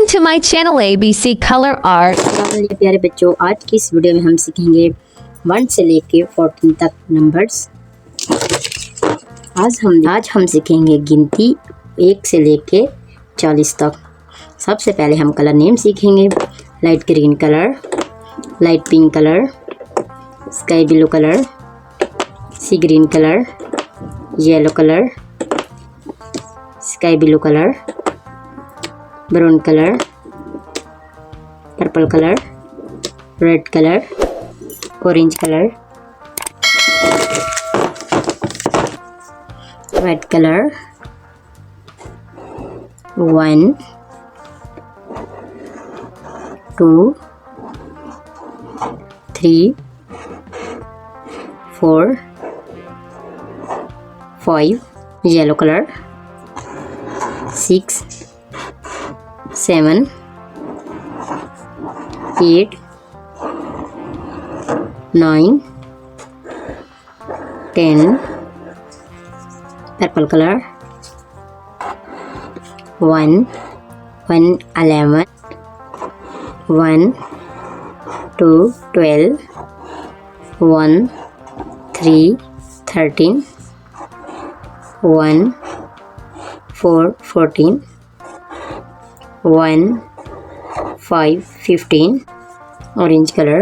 to my channel ABC Color Art। प्यारे बच्चों, आज की इस वीडियो में हम सीखेंगे 1 से लेके 14 तक नंबर्स। आज हम सीखेंगे गिनती 1 से लेके 40 तक। सबसे पहले हम कलर नेम सीखेंगे। Light green colour, light pink colour, sky blue colour, sea green colour, yellow colour, sky blue colour, brown colour, purple colour, red colour, orange colour, white colour. 1 2 3 4 5 yellow colour, 6 7 8 9 10 purple color, 1 11 1 2 12 1 3 13 1 4 14 1 5 15 orange color,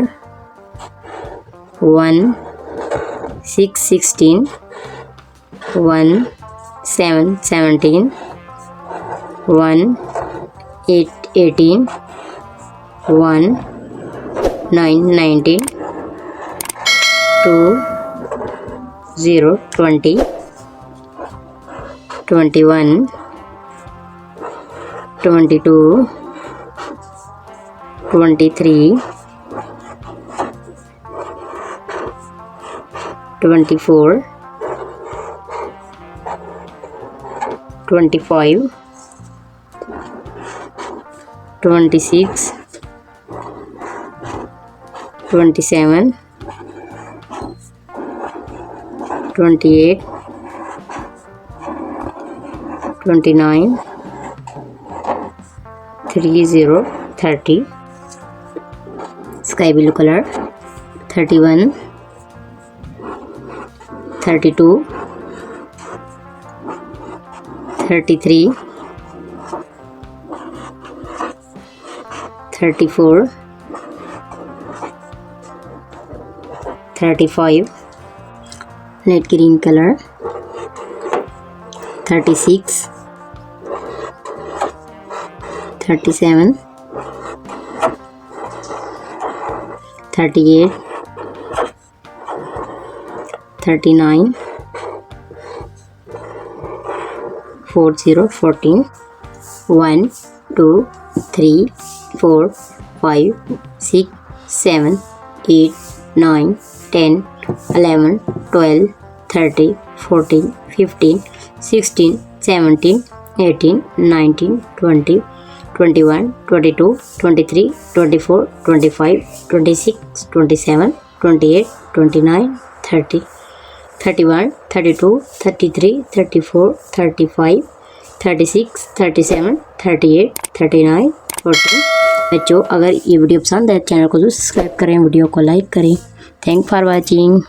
1 6 16 1 7 17 1 8 18 1 9 19 2 0 20 21 22 23 24 25 26 27 28 29 30 30 sky blue color, 31 32 33 34 35 light green color, 36 37 38 39 40 14 1 2 3 4 5 6 7 8 9 10 11 12 13 14 15 16 17 18 19 20 21 22 23 24 25 26 27 28 29 30 31 32 33 34 35 36 37 38 39 40। बच्चों, अगर ये video पसंद है channel को जरूर subscribe करें, video को like करें। Thank for watching.